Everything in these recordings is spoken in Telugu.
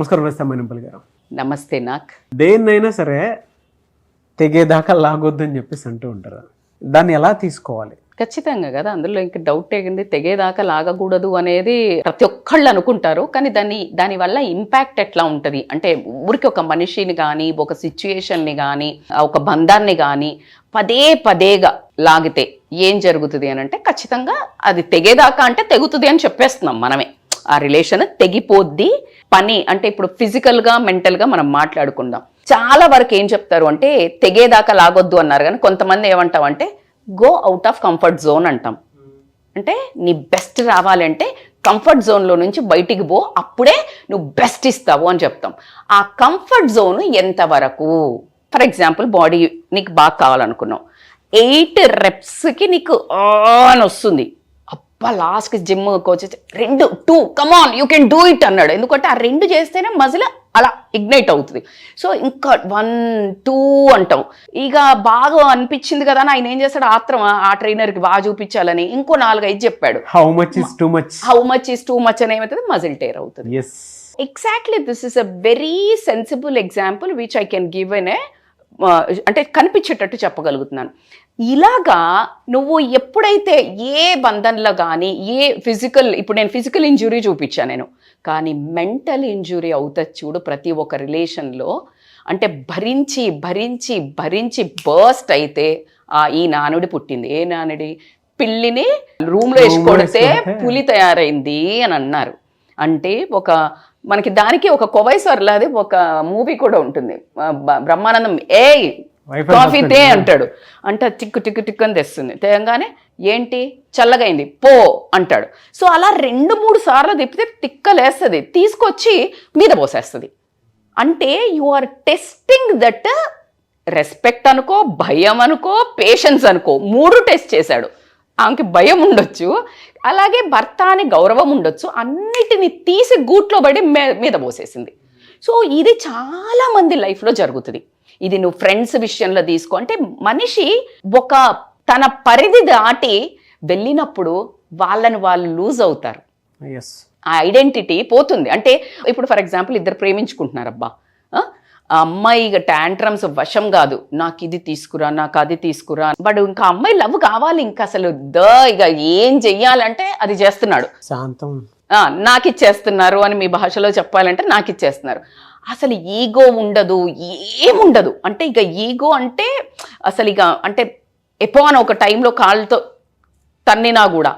నమస్కారం మైనంపల్లి గారు. నమస్తే. నాకు దేన్నైనా సరే తెగేదాకా లాగొద్దని చెప్పేసి అంటూ ఉంటారు. దాన్ని ఎలా తీసుకోవాలి? ఖచ్చితంగా కదా, అందులో ఇంకా డౌట్ ఏగింది. తెగేదాకా లాగకూడదు అనేది ప్రతి ఒక్కళ్ళు అనుకుంటారు, కానీ దానివల్ల ఇంపాక్ట్ ఎట్లా ఉంటుంది అంటే, ఊరికి ఒక మనిషిని కానీ, ఒక సిచ్యుయేషన్ని కానీ, ఒక బంధాన్ని కానీ పదేగా లాగితే ఏం జరుగుతుంది అని అంటే, ఖచ్చితంగా అది తెగేదాకా అంటే తెగుతుంది అని చెప్పేస్తున్నాం మనమే. ఆ రిలేషన్ తెగిపోద్ది. పని అంటే ఇప్పుడు ఫిజికల్గా మెంటల్గా మనం మాట్లాడుకుందాం. చాలా వరకు ఏం చెప్తారు అంటే, తెగేదాకా లాగొద్దు అన్నారు, కానీ కొంతమంది ఏమంటాం అంటే go out of comfort zone అంటాం. అంటే నీ బెస్ట్ రావాలంటే కంఫర్ట్ జోన్లో నుంచి బయటికి పో, అప్పుడే నువ్వు బెస్ట్ ఇస్తావు అని చెప్తాం. ఆ కంఫర్ట్ జోన్ ఎంతవరకు? ఫర్ ఎగ్జాంపుల్, బాడీ నీకు బాగా కావాలనుకున్నావు, 8 reps నీకు అని వస్తుంది. లాస్ట్కి gym coach 2 come on you can do it అన్నాడు. ఎందుకంటే ఆ 2 చేస్తేనే మజిల్ అలా ఇగ్నైట్ అవుతుంది. సో ఇంకా 1, 2 అంటాం. ఇక బాగా అనిపించింది కదా అని ఆయన ఏం చేస్తాడు, ఆత్రం ఆ ట్రైనర్కి బాగా చూపించాలని ఇంకో 4-5 చెప్పాడు. How much is too much అని ఏమవుతుంది, మజిల్ టేర్ అవుతుంది. Exactly this is a very sensible example which I can give an అంటే కనిపించేటట్టు చెప్పగలుగుతున్నాను. ఇలాగా నువ్వు ఎప్పుడైతే ఏ బంధంలో కానీ ఇప్పుడు నేను ఫిజికల్ ఇంజురీ చూపించాను నేను, కానీ మెంటల్ ఇంజురీ అవుతుంది చూడు ప్రతి ఒక్క రిలేషన్లో. అంటే భరించి భరించి భరించి బర్స్ట్ అయితే ఈ నానుడి పుట్టింది. ఏ నానుడి? పిల్లిని రూమ్లో వేసి కొడితే పులి తయారైంది అని అన్నారు. అంటే మనకి దానికి ఒక కొవైసర్లాది ఒక మూవీ కూడా ఉంటుంది, బ్రహ్మానందం కాఫీ తే అంటాడు. అంటే టిక్కు టిక్కు టిక్కు అని తెస్తుంది, తేగానే ఏంటి చల్లగైంది పో అంటాడు. సో అలా 2-3 సార్లు తిప్పితే తిక్కలేస్తుంది, తీసుకొచ్చి మీద పోసేస్తుంది. అంటే you are testing that respect అనుకో, భయం అనుకో, పేషెన్స్ అనుకో, 3 టెస్ట్ చేశాడు. ఆమెకి భయం ఉండొచ్చు, అలాగే భర్త అని గౌరవం ఉండొచ్చు, అన్నిటిని తీసి గూట్లో పడి మీద పోసేసింది. సో ఇది చాలా మంది లైఫ్లో జరుగుతుంది. ఇది నువ్వు ఫ్రెండ్స్ విషయంలో తీసుకో. అంటే మనిషి తన పరిధి దాటి వెళ్ళినప్పుడు వాళ్ళు లూజ్ అవుతారు, ఆ ఐడెంటిటీ పోతుంది. అంటే ఇప్పుడు ఫర్ ఎగ్జాంపుల్, ఇద్దరు ప్రేమించుకుంటున్నారు, అబ్బా ఆ అమ్మాయి ఇక టాంట్రమ్స్ వశం కాదు, నాకు ఇది తీసుకురా, నాకు అది తీసుకురా, వాడు ఇంకా అమ్మాయి లవ్ కావాలి, ఇంకా అసలు ఇక ఏం చెయ్యాలంటే అది చేస్తున్నాడు. నాకు ఇచ్చేస్తున్నారు అని మీ భాషలో చెప్పాలంటే నాకు ఇచ్చేస్తున్నారు. అసలు ఈగో ఉండదు, ఏముండదు. అంటే ఇక ఈగో అంటే అసలు ఇక అంటే ఎపోన్ ఒక టైంలో కాళ్ళతో తన్నినా కూడా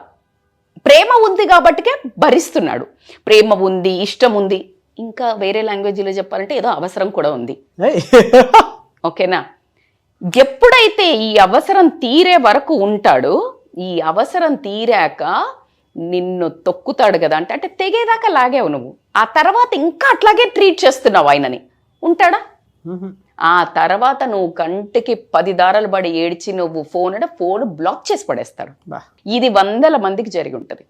ప్రేమ ఉంది కాబట్టికే భరిస్తున్నాడు. ప్రేమ ఉంది, ఇష్టం ఉంది, ఇంకా వేరే లాంగ్వేజ్లో చెప్పాలంటే ఏదో అవసరం కూడా ఉంది. ఓకేనా? ఎప్పుడైతే ఈ అవసరం తీరే వరకు ఉంటాడో, ఈ అవసరం తీరాక నిన్ను తొక్కుతాడు కదా, అంటే తెగేదాకా లాగావు నువ్వు. ఆ తర్వాత ఇంకా అట్లాగే ట్రీట్ చేస్తున్నావు ఆయనని, ఉంటాడా? ఆ తర్వాత నువ్వు కంటికి 10 దారాలు పడి ఏడ్చి నువ్వు ఫోన్ బ్లాక్ చేసి పడేస్తాడు. ఇది 100 మందికి జరిగి ఉంటుంది.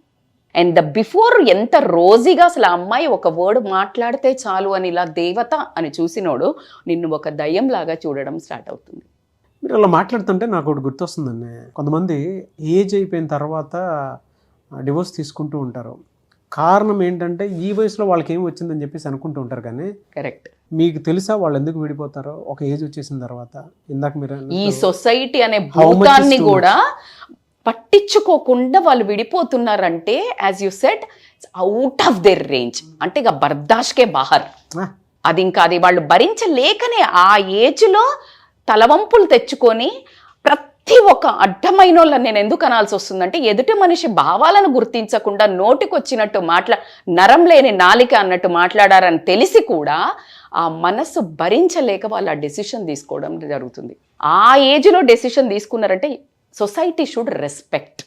అండ్ బిఫోర్ ఎంత రోజీగా అసలు ఆ అమ్మాయి ఒక వర్డ్ మాట్లాడితే చాలు అని ఇలా దేవత అని చూసినోడు నిన్ను ఒక దయ్యం లాగా చూడడం స్టార్ట్ అవుతుంది. మీరు అలా మాట్లాడుతుంటే నాకు ఒకటి గుర్తొస్తుందండి. కొంతమంది ఏజ్ అయిపోయిన తర్వాత డివోర్స్ తీసుకుంటూ ఉంటారు. కారణం ఏంటంటే ఈ వయసులో వాళ్ళకి ఏం వచ్చిందని చెప్పేసి అనుకుంటూ ఉంటారు. కానీ కరెక్ట్, మీకు తెలుసా వాళ్ళు ఎందుకు విడిపోతారో? ఒక ఏజ్ వచ్చేసిన తర్వాత ఇందాక మీరు ఈ సొసైటీ అనే భూతాన్ని కూడా పట్టించుకోకుండా వాళ్ళు విడిపోతున్నారంటే, as you said, out of their range. అంటే ఇక బర్దాష్కే బాహర్. అది ఇంకా అది వాళ్ళు భరించలేకనే ఆ ఏజ్లో తలవంపులు తెచ్చుకొని ప్రతి ఒక్క అడ్డమైన వాళ్ళని నేను ఎందుకు అనాల్సి వస్తుందంటే, ఎదుటి మనిషి భావాలను గుర్తించకుండా నోటికొచ్చినట్టు నరం లేని నాలిక అన్నట్టు మాట్లాడారని తెలిసి కూడా ఆ మనస్సు భరించలేక వాళ్ళు ఆ డెసిషన్ తీసుకోవడం జరుగుతుంది. ఆ ఏజ్లో డెసిషన్ తీసుకున్నారంటే సొసైటీ షుడ్ రెస్పెక్ట్.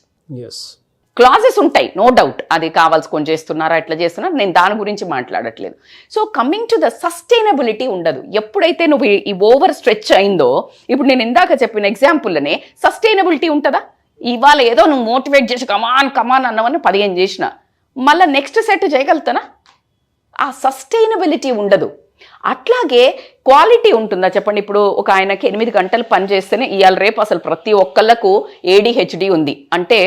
క్లాజెస్ ఉంటాయి, నో డౌట్, అది కావాల్సుకొని చేస్తున్నారా, ఎట్లా చేస్తున్నారా, నేను దాని గురించి మాట్లాడట్లేదు. So coming to the sustainability ఉండదు. ఎప్పుడైతే నువ్వు ఈ ఓవర్ స్ట్రెచ్ అయిందో, ఇప్పుడు నేను ఇందాక చెప్పిన ఎగ్జాంపుల్లోనే సస్టైనబిలిటీ ఉంటుందా? ఇవాళ ఏదో నువ్వు మోటివేట్ చేసి కమాన్ అన్నవని 15 చేసిన, మళ్ళీ నెక్స్ట్ సెట్ చేయగలుగుతానా? ఆ సస్టైనబిలిటీ ఉండదు. అట్లాగే క్వాలిటీ ఉంటుందా చెప్పండి? ఇప్పుడు ఒక ఆయనకి 8 గంటలు పని చేస్తేనే ఇవాళ రేపు అసలు ప్రతి ఒక్కళ్ళకు ADHD ఉంది అంటే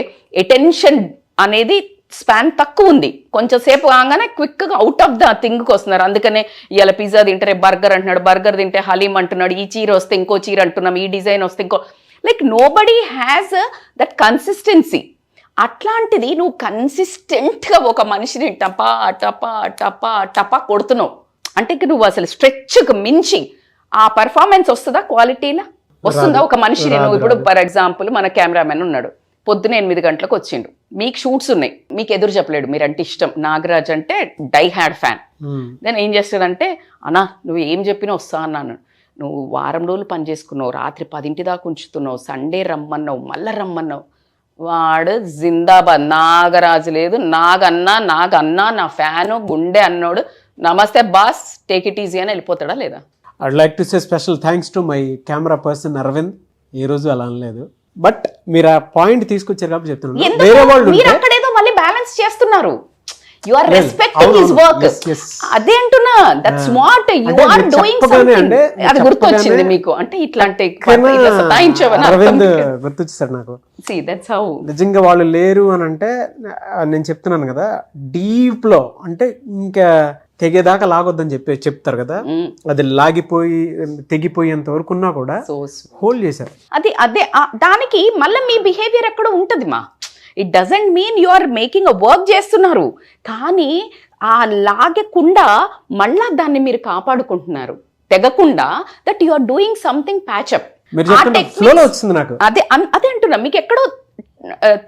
అటెన్షన్ అనేది స్పాన్ తక్కువ ఉంది, కొంచెం సేపు కాగానే క్విక్గా అవుట్ ఆఫ్ ద థింగ్కి వస్తున్నారు. అందుకనే ఇవాళ పిజ్జా తింటే బర్గర్ అంటున్నాడు, బర్గర్ తింటే హలీం అంటున్నాడు, ఈ చీర వస్తే ఇంకో చీర అంటున్నాం, ఈ డిజైన్ వస్తే ఇంకో, like nobody has that consistency. అట్లాంటిది నువ్వు కన్సిస్టెంట్గా ఒక మనిషిని టపా టపా టపా టపా కొడుతున్నావు అంటే నువ్వు అసలు స్ట్రెచ్కి మించి ఆ పర్ఫార్మెన్స్ వస్తుందా, క్వాలిటీలా వస్తుందా ఒక మనిషిని? నువ్వు ఇప్పుడు ఫర్ ఎగ్జాంపుల్ మన కెమెరామెన్ ఉన్నాడు, పొద్దున 8 గంటలకు వచ్చిండు, మీకు షూట్స్ ఉన్నాయి, మీకు ఎదురు చెప్పలేడు, మీరంటే ఇష్టం, నాగరాజ్ అంటే డై హ్యాడ్ ఫ్యాన్. దెన్ ఏం చేస్తాడంటే, అన్నా నువ్వు ఏం చెప్పినా వస్తా అన్నాను, నువ్వు వారం రోజులు పని చేసుకున్నావు, రాత్రి 10 దాకా ఉంచుతున్నావు, సండే రమ్మన్నావు, మళ్ళీ రమ్మన్నావు. వాడు జిందాబాద్, నాగరాజు లేదు, నాగన్నా నా ఫ్యాను గుండె అన్నోడు, నమస్తే బాస్ టేక్ ఇట్ ఈజీ అని వెళ్ళిపోతాడా లేదా? I'd like to say special thanks to my camera person Aravind. ఈ రోజు అలా అనలేదు, బట్ మీరు ఆ పాయింట్ తీసుకొచ్చారు కాబట్టి చెప్తున్నాను. వేరే వాళ్ళు మీరు అక్కడేదో మళ్ళీ బ్యాలెన్స్ చేస్తున్నారు. You are respecting his work. అదే అంటున్నా, that's what you are doing something. అది గుర్తొచ్చింది మీకు, అంటే ఇట్లాంటి అరవింద్ గుర్తొచ్చారు నాకు. సీ దట్స్ హౌ నిజంగా వాళ్ళు లేరు అని అంటే నేను చెప్తున్నాను కదా, డీప్ లో అంటే ఇంకా తెగేదాకా లాగొద్దని చెప్తారు కదా, అది లాగిపోయి తెగిపోయేంత వరకు ఉన్నా కూడా హోల్డ్ చేశారు. అదే దానికి మళ్ళీ మీ బిహేవియర్ ఎక్కడ ఉంటుంది మా, it doesn't mean you are making a work చేస్తున్నారు, కానీ ఆ లాగకుండా మళ్ళా దాన్ని మీరు కాపాడుకుంటున్నారు, తెగకుండా, that you are doing something patch up. అదే అంటున్నా, మీకు ఎక్కడో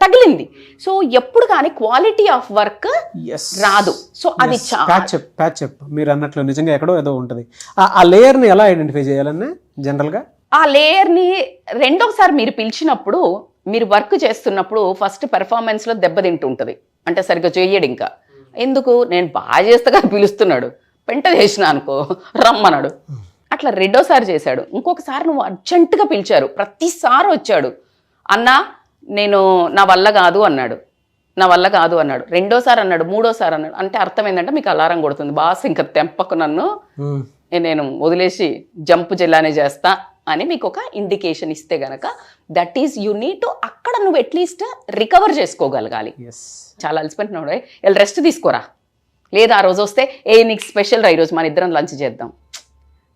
తగిలింది. సో ఎప్పుడు కానీ క్వాలిటీ ఆఫ్ వర్క్ రాదు. సో అది ప్యాచప్ మీరు అన్నట్లు నిజంగా ఎక్కడో ఏదో ఉంటుంది. ఆ లేయర్ ని ఎలా ఐడెంటిఫై చేయాలన్నా జనరల్ గా ఆ లేయర్ ని రెండోసారి మీరు పిలిచినప్పుడు, మీరు వర్క్ చేస్తున్నప్పుడు ఫస్ట్ పెర్ఫార్మెన్స్ లో దెబ్బతింటూ ఉంటుంది, అంటే సరిగ్గా చేయడు. ఇంకా ఎందుకు, నేను బాగా చేస్తగా పిలుస్తున్నాడు, పెంట చేసిన అనుకో రమ్మన్నాడు, అట్లా రెండోసారి చేశాడు. ఇంకొకసారి నువ్వు అర్జెంటుగా పిలిచారు, ప్రతిసారి వచ్చాడు, అన్నా నేను నా వల్ల కాదు అన్నాడు, రెండోసారి అన్నాడు, మూడోసారి అన్నాడు, అంటే అర్థం ఏంటంటే మీకు అలారం కొడుతుంది, బాస్ ఇంకా తెంపకు నన్ను, నేను వదిలేసి జంపు జిల్లానే చేస్తా అని మీకు ఒక ఇండికేషన్ ఇస్తే గనక, that is you need to, అక్కడ నువ్వు అట్లీస్ట్ రికవర్ చేసుకోగలగాలి. చాలా అలసిపోతున్నావు, ఇలా రెస్ట్ తీసుకోరా, లేదా ఆ రోజు వస్తే నీకు స్పెషల్ రా, ఈరోజు మన ఇద్దరం లంచ్ చేద్దాం.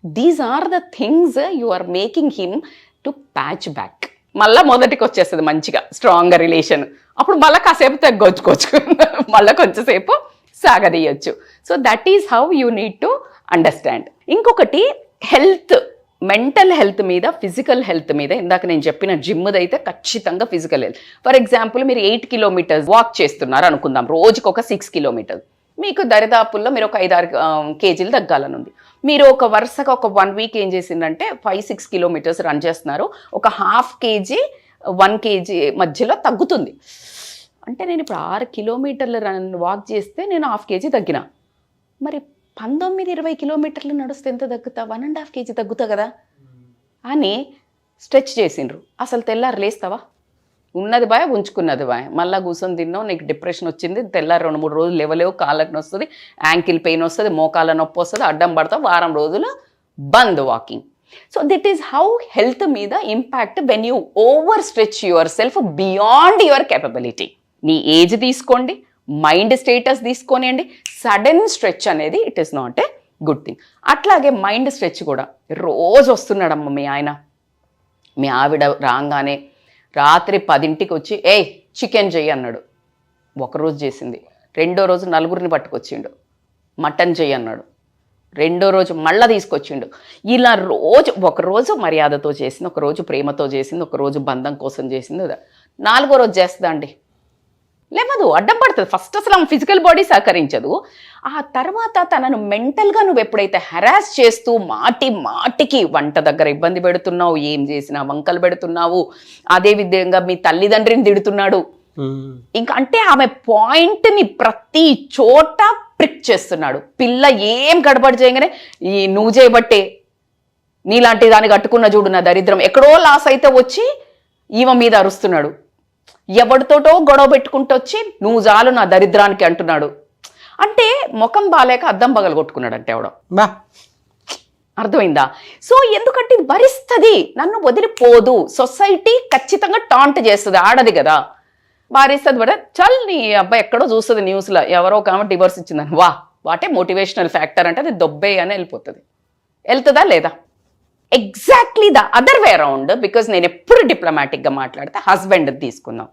These are the things you are making him to patch back. మళ్ళీ మొదటికి వచ్చేస్తుంది మంచిగా స్ట్రాంగ్గా రిలేషన్, అప్పుడు మళ్ళీ కాసేపు తగ్గొచ్చుకోవచ్చు, మళ్ళీ కొంచెంసేపు సాగదీయచ్చు. So that is how you need to understand. ఇంకొకటి హెల్త్, మెంటల్ హెల్త్ మీద, ఫిజికల్ హెల్త్ మీద, ఇందాక నేను చెప్పిన జిమ్ది అయితే ఖచ్చితంగా ఫిజికల్ హెల్త్. ఫర్ ఎగ్జాంపుల్ మీరు 8 కిలోమీటర్స్ వాక్ చేస్తున్నారు అనుకుందాం, రోజుకి ఒక 6 కిలోమీటర్స్, మీకు దరిదాపుల్లో మీరు ఒక 5-6 కేజీలు తగ్గాలని ఉంది. మీరు ఒక వరుసగా ఒక 1 వీక్ ఏం చేసిందంటే 5-6 కిలోమీటర్స్ రన్ చేస్తున్నారు, ఒక 1/2 kg 1 kg మధ్యలో తగ్గుతుంది. అంటే నేను ఇప్పుడు 6 కిలోమీటర్లు వాక్ చేస్తే నేను 1/2 kg తగ్గిన, మరి 19-20 కిలోమీటర్లు నడుస్తే ఎంత తగ్గుతా, 1.5 kg తగ్గుతా కదా అని స్ట్రెచ్ చేసిండ్రు. అసలు తెల్లారు లేస్తావా, ఉన్నది బాయ్ ఉంచుకున్నది బాయ్, మళ్ళీ కూర్చొని తిన్నావు, నీకు డిప్రెషన్ వచ్చింది, తెల్లారు 2-3 రోజులు లేవలేవు, కాళ్ళకి వస్తుంది, యాంకిల్ పెయిన్ వస్తుంది, మోకాళ్ళ నొప్పి వస్తుంది, అడ్డం పడతావు, వారం రోజులు బంద్ walking. So that is how health మీద impact when you over stretch yourself beyond your capability. నీ ఏజ్ తీసుకోండి, మైండ్ స్టేటస్ తీసుకోనియండి, సడన్ స్ట్రెచ్ అనేది it is not a good thing. అట్లాగే మైండ్ స్ట్రెచ్ కూడా రోజు వస్తున్నాడమ్మ మీ ఆయన, మీ ఆవిడ రాగానే రాత్రి 10ంటికి వచ్చి చికెన్ చెయ్యి అన్నాడు, ఒకరోజు చేసింది, రెండో రోజు 4గురిని పట్టుకొచ్చిండు, మటన్ చెయ్యి అన్నాడు, రెండో రోజు మళ్ళీ తీసుకొచ్చిండు. ఇలా రోజు, ఒకరోజు మర్యాదతో చేసింది, ఒకరోజు ప్రేమతో చేసింది, ఒకరోజు బంధం కోసం చేసింది, 4గో రోజు చేస్తుందా అండి, లేవదు, అడ్డం పడుతుంది. ఫస్ట్ అసలు ఆమె ఫిజికల్ బాడీ సహకరించదు, ఆ తర్వాత తనను మెంటల్గా నువ్వు ఎప్పుడైతే హెరాస్ చేస్తూ మాటికి వంట దగ్గర ఇబ్బంది పెడుతున్నావు, ఏం చేసినా వంకలు పెడుతున్నావు, అదే విధంగా మీ తల్లిదండ్రిని తిడుతున్నాడు, ఇంకా అంటే ఆమె పాయింట్ని ప్రతి చోట ప్రిక్ చేస్తున్నాడు. పిల్ల ఏం గడబడి చేయగానే నువ్వు చేయబట్టే, నీలాంటి దాన్ని కట్టుకున్న చూడు నా దరిద్రం, ఎక్కడో లాస్ అయితే వచ్చి ఈమె మీద అరుస్తున్నాడు, ఎవరితోటో గొడవ పెట్టుకుంటూ వచ్చి నువ్వు చాలు నా దరిద్రానికి అంటున్నాడు. అంటే ముఖం బాలేక అద్దం పగలు కొట్టుకున్నాడు అంటే ఎవడో, అర్థమైందా? సో ఎందుకంటే భరిస్తుంది, నన్ను వదిలిపోదు, సొసైటీ ఖచ్చితంగా టాంట్ చేస్తుంది, ఆడది కదా. భార్యిస్తుంది బట్ చల్ నీ అబ్బాయి ఎక్కడో చూస్తుంది న్యూస్లో ఎవరో ఒక ఆమె డివోర్స్ ఇచ్చిందని వాటే మోటివేషనల్ ఫ్యాక్టర్ అంటే అది దొబ్బే అని వెళ్ళిపోతుంది. వెళ్తుందా లేదా? Exactly the other way around. Because నేను ఎప్పుడు డిప్లొమాటిక్గా మాట్లాడితే హస్బెండ్ తీసుకుందాం,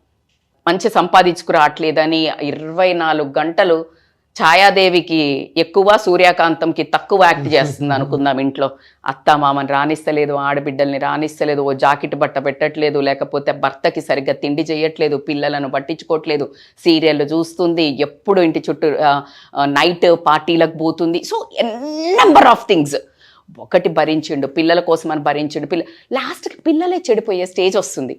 మంచి సంపాదించుకురావట్లేదని 24 గంటలు ఛాయాదేవికి ఎక్కువ సూర్యకాంతంకి తక్కువ యాక్ట్ చేస్తుంది అనుకుందాం. ఇంట్లో అత్త మామని రాణిస్తలేదు, ఆడబిడ్డల్ని రాణిస్తలేదు, ఓ జాకెట్ బట్ట పెట్టట్లేదు, లేకపోతే భర్తకి సరిగ్గా తిండి చేయట్లేదు, పిల్లలను పట్టించుకోవట్లేదు, సీరియల్ చూస్తుంది, ఎప్పుడు ఇంటి చుట్టూ నైట్ పార్టీలకు పోతుంది. So number of things. ఒకటి భరించిండు, పిల్లల కోసం అని భరించిండు, లాస్ట్కి పిల్లలే చెడిపోయే స్టేజ్ వస్తుంది.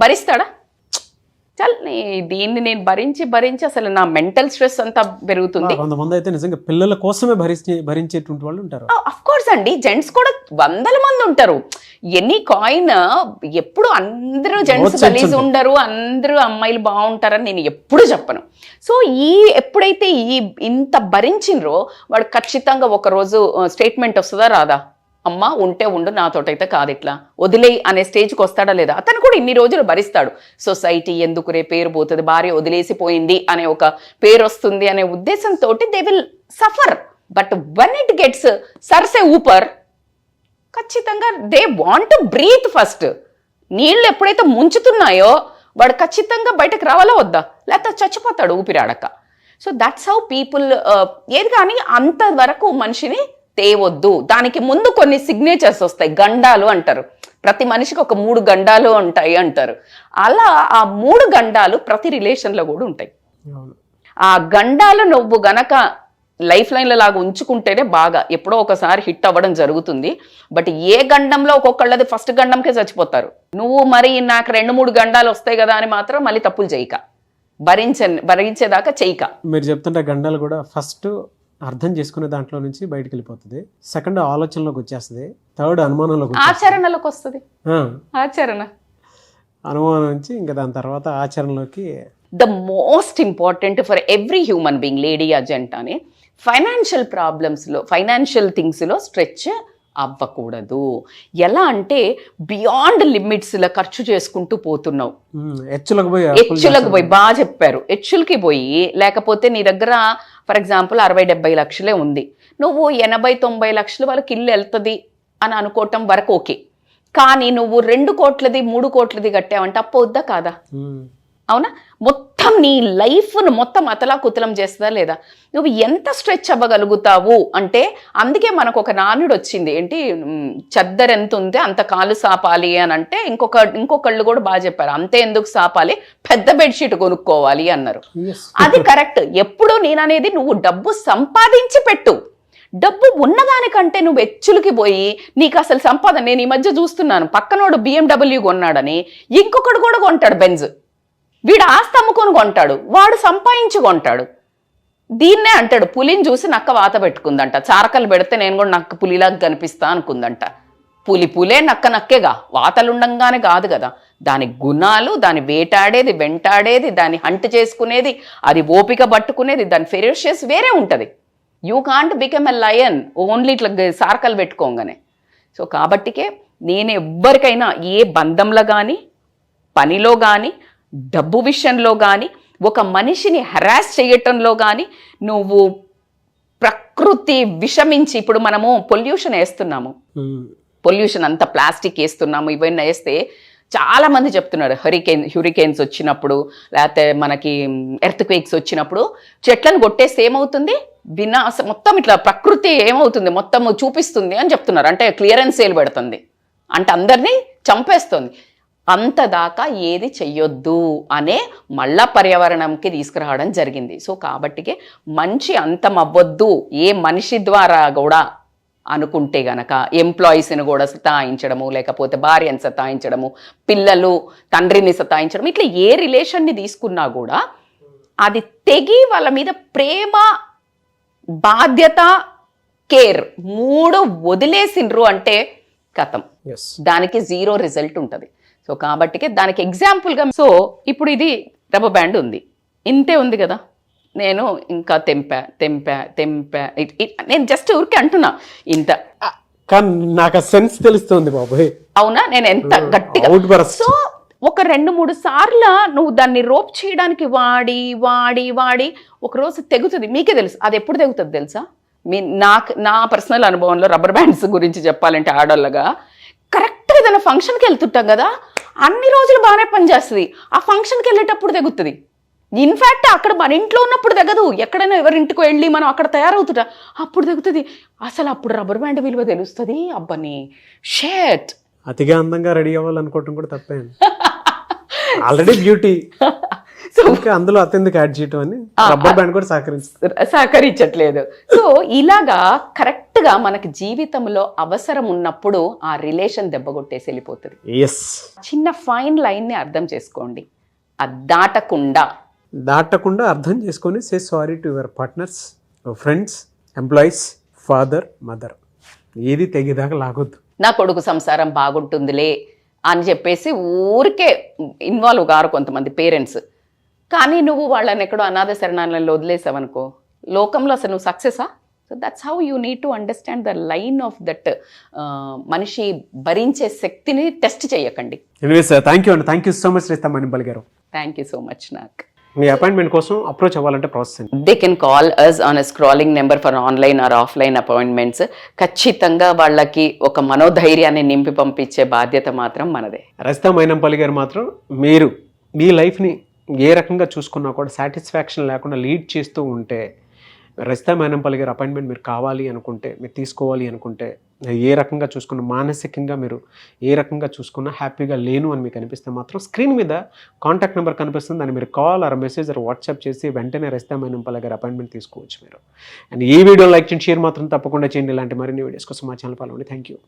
భరిస్తాడా? చల్ దీన్ని నేను భరించి అసలు నా మెంటల్ స్ట్రెస్ అంతా పెరుగుతుంది. కొంతమంది అయితే నిజంగా పిల్లల కోసమే భరించేటువంటి వాళ్ళు ఉంటారు. అఫ్ కోర్స్ అండి, జెంట్స్ కూడా 100 మంది ఉంటారు. ఎనీ కాయిన్ ఎప్పుడు అందరూ జెంట్స్ గలీజ్ ఉండరు, అందరూ అమ్మాయిలు బాగుంటారని నేను ఎప్పుడు చెప్పను. సో ఎప్పుడైతే ఇంత భరించినరో వాడు ఖచ్చితంగా ఒకరోజు స్టేట్మెంట్ వస్తుందా రాదా? అమ్మ ఉంటే ఉండు, నాతోటైతే కాదు, ఇట్లా వదిలేయి అనే స్టేజ్కి వస్తాడా లేదా? అతను కూడా ఇన్ని రోజులు భరిస్తాడు. సొసైటీ ఎందుకు రే పేరు పోతుంది, భార్య వదిలేసిపోయింది అనే ఒక పేరు వస్తుంది అనే ఉద్దేశంతో they will suffer. But when it gets సర్సే ఊపర్, ఖచ్చితంగా they want to breathe first. నీళ్ళు ఎప్పుడైతే ముంచుతున్నాయో వాడు ఖచ్చితంగా బయటకు రావాలా వద్దా, లేకపోతే చచ్చిపోతాడు ఊపిరాడక. So that's how people. ఏది కానీ అంతవరకు మనిషిని తేవద్దు. దానికి ముందు కొన్ని సిగ్నేచర్స్ వస్తాయి, గండాలు అంటారు. ప్రతి మనిషికి ఒక 3 గండాలు ఉంటాయి అంటారు. అలా ఆ 3 గండాలు ప్రతి రిలేషన్లో కూడా ఉంటాయి. ఆ గండాలు నువ్వు గనక లైఫ్ లైన్ల లాగా ఉంచుకుంటేనే బాగా ఎప్పుడో ఒకసారి హిట్ అవ్వడం జరుగుతుంది. బట్ ఏ గండంలో ఒక్కొక్కళ్ళది ఫస్ట్ గండంకే చచ్చిపోతారు. నువ్వు మరి నాకు 2-3 గండాలు వస్తాయి కదా అని మాత్రం మళ్ళీ తప్పులు చేయక, భరించేదాకా చేయక. మీరు చెప్తుంటే గండాలు కూడా ఫస్ట్ అర్థం చేసుకునే దాంట్లో నుంచి బయటకు వెళ్ళిపోతుంది, సెకండ్ ఆలోచనలోకి వచ్చేస్తుంది, థర్డ్ అనుమానంలోకి, ఆచరణలోకి వస్తుంది. అనుమానం నుంచి ఇంకా దాని తర్వాత ఆచరణలోకి. The most important for every human being, lady agent అని ఫైనాన్షియల్ ప్రాబ్లమ్స్లో, ఫైనాన్షియల్ థింగ్స్లో స్ట్రెచ్ అవ్వకూడదు. ఎలా అంటే బియాండ్ లిమిట్స్లో ఖర్చు చేసుకుంటూ పోతున్నావు. హెచ్చులకు పోయి, బాగా చెప్పారు, హెచ్చులకి పోయి, లేకపోతే నీ దగ్గర ఫర్ ఎగ్జాంపుల్ 60-70 లక్షలే ఉంది, నువ్వు 80-90 లక్షల వరకు ఇల్లు వెళ్తుంది అని అనుకోవటం వరకు ఓకే. కానీ నువ్వు 2 కోట్లది 3 కోట్లది కట్టావంటే అప్పు వద్దా కాదా? అవునా? మొత్తం నీ లైఫ్ను మొత్తం అతలాకుతలం చేస్తుందా లేదా? నువ్వు ఎంత స్ట్రెచ్ అవ్వగలుగుతావు అంటే, అందుకే మనకు ఒక నానుడు వచ్చింది ఏంటి, చెద్దరు ఎంత ఉంటే అంత కాలు సాపాలి అని అంటే, ఇంకొకళ్ళు కూడా బాగా చెప్పారు, అంతే ఎందుకు సాపాలి, పెద్ద బెడ్షీట్ కొనుక్కోవాలి అన్నారు. అది కరెక్ట్. ఎప్పుడు నేననేది నువ్వు డబ్బు సంపాదించి పెట్టు. డబ్బు ఉన్నదానికంటే నువ్వు హెచ్చులకి పోయి నీకు అసలు సంపాదన. నేను ఈ మధ్య చూస్తున్నాను, పక్కనోడు BMW కొన్నాడని ఇంకొకడు కూడా కొంటాడు బెంజ్. వీడు ఆస్తి అమ్ముకొని కొంటాడు, వాడు సంపాదించి కొంటాడు. దీన్నే అంటాడు, పులిని చూసి నక్క వాత పెట్టుకుందంట, చారకలు పెడితే నేను కూడా నక్క పులిలాగా కనిపిస్తా అనుకుందంట. పులే నక్కేగా, వాతలుండంగానే కాదు కదా. దాని గుణాలు, దాని వేటాడేది, వెంటాడేది, దాన్ని హంట్ చేసుకునేది, అది ఓపిక పట్టుకునేది, దాని ఫెరోషియస్ వేరే ఉంటుంది. You can't become a lion only ఇట్లా సార్కలు పెట్టుకోగానే. సో కాబట్టికే నేను ఎవ్వరికైనా ఏ బంధంలో కానీ, పనిలో కానీ, డబ్బు విషయంలో కానీ, ఒక మనిషిని హెరాస్ చేయటంలో కానీ, నువ్వు ప్రకృతి విషమించి, ఇప్పుడు మనము పొల్యూషన్ వేస్తున్నాము, పొల్యూషన్ అంతా ప్లాస్టిక్ వేస్తున్నాము, ఇవన్నీ వేస్తే చాలా మంది చెప్తున్నారు హ్యూరికేన్స్ వచ్చినప్పుడు, లేకపోతే మనకి ఎర్త్క్వేక్స్ వచ్చినప్పుడు చెట్లను కొట్టేస్తే ఏమవుతుంది, మొత్తం ఇట్లా ప్రకృతి ఏమవుతుంది, మొత్తం చూపిస్తుంది అని చెప్తున్నారు. అంటే క్లియరెన్స్ సేల్ పెడుతుంది, అంటే అందరినీ చంపేస్తుంది. అంతదాకా ఏది చెయ్యొద్దు అనే మళ్ళా పర్యావరణంకి తీసుకురావడం జరిగింది. సో కాబట్టికే మంచి అంతం అవ్వద్దు ఏ మనిషి ద్వారా కూడా అనుకుంటే గనక, ఎంప్లాయీస్ని కూడా సతాయించడము, లేకపోతే భార్యను సతాయించడము, పిల్లలు తండ్రిని సతాయించడం, ఇట్లా ఏ రిలేషన్ని తీసుకున్నా కూడా అది తెగి వాళ్ళ మీద ప్రేమ, బాధ్యత, కేర్ 3 వదిలేసిండ్రు అంటే కథం, దానికి 0 రిజల్ట్ ఉంటుంది. సో కాబట్టికే దానికి ఎగ్జాంపుల్గా, సో ఇప్పుడు ఇది రబ్బర్ బ్యాండ్ ఉంది, ఇంతే ఉంది కదా, నేను ఇంకా తెంపా, నేను జస్ట్ ఊరికే అంటున్నా ఇంత, కానీ నాకు సెన్స్ తెలుస్తుంది బాబాయ్. అవునా? నేను ఎంత గట్టిగా, సో ఒక 2-3 సార్లు నువ్వు దాన్ని రోప్ చేయడానికి వాడి వాడి వాడి ఒకరోజు తెగుతుంది. మీకే తెలుసు అది ఎప్పుడు తెగుతుంది తెలుసా? నా పర్సనల్ అనుభవంలో రబ్బర్ బ్యాండ్స్ గురించి చెప్పాలంటే ఆడోళ్ళగా కరెక్ట్గా ఏదైనా ఫంక్షన్కి వెళ్తుంటాం కదా, అన్ని రోజులు బాగానే పనిచేస్తుంది, ఆ ఫంక్షన్కి వెళ్ళేటప్పుడు తెగుతుంది. ఇన్ఫ్యాక్ట్ అక్కడ మన ఇంట్లో ఉన్నప్పుడు తెగదు, ఎక్కడైనా ఎవరింటికి వెళ్ళి మనం అక్కడ తయారవుతుంటా అప్పుడు తెగుతుంది. అసలు అప్పుడు రబ్బర్ బ్యాండ్ విలువ తెలుస్తుంది. అబ్బని షేట్, అతిగా అందంగా రెడీ అవ్వాలనుకోవటం కూడా తప్పే. ఆల్రెడీ బ్యూటీ, సో ఇంకా అందులో అతెందుకు యాడ్ చేయటం అని రబ్బర్ బ్యాండ్ కూడా సహకరించట్లేదు. సో ఇలాగా కరెక్ట్ గా మనకి జీవితంలో అవసరం ఉన్నప్పుడు ఆ రిలేషన్ దెబ్బగొట్టేసి వెళ్ళిపోతుంది. చిన్న ఫైన్ లైన్ ని అర్థం చేసుకోండి, అది దాటకుండా అర్థం చేసుకొని say sorry to your partners, friends, employees, father, mother. ఏది తెగేదాకా లాగొద్దు. నా కొడుకు సంసారం బాగుంటుందిలే అని చెప్పేసి ఊరికే ఇన్వాల్వ్ కారు కొంతమంది పేరెంట్స్. కానీ నువ్వు వాళ్ళని ఎక్కడో అనాథ శరణాలయంలో వదిలేసావనుకో, లోకంలో అసలు నువ్వు సక్సెసా? So that's how you need to understand the line of that. మనిషి భరించే శక్తిని టెస్ట్ చేయకండి. థ్యాంక్ యూ సో మచ్ రేస్తా మణిపాల్ గారు. Thank you so much. నాకు మీ అపాయింట్మెంట్ కోసం అప్రోచ్ అవ్వాలంటే process they can call us on a scrolling number for online or offline appointments. ఖచ్చితంగా వాళ్ళకి ఒక మనోధైర్యాన్ని నింపి పంపించే బాధ్యత మాత్రం మనదే. రజితా మైనంపల్లి గారు మాత్రం మీరు మీ లైఫ్ని ఏ రకంగా చూసుకున్నా కూడా సాటిస్ఫాక్షన్ లేకుండా లీడ్ చేస్తూ ఉంటే, రజితా మైనంపల్లి గారు అపాయింట్మెంట్ మీరు కావాలి అనుకుంటే, మీరు తీసుకోవాలి అనుకుంటే, ఏ రకంగా చూసుకున్న మానసికంగా మీరు ఏ రకంగా చూసుకున్నా హ్యాపీగా లేను అని మీకు అనిపిస్తే మాత్రం స్క్రీన్ మీద కాంటాక్ట్ నెంబర్ కనిపిస్తుంది, దాన్ని మీరు call or message or WhatsApp చేసి వెంటనే రజితా మైనంపల్లి గారు అపాయింట్మెంట్ తీసుకోవచ్చు మీరు. అండ్ ఈ వీడియో లైక్ చేయండి, షేర్ మాత్రం తప్పకుండా చేయండి. ఇలాంటి మరిన్ని వీడియోస్ కోసం మా ఛానల్ ఫాలో అవ్వండి. Thank you.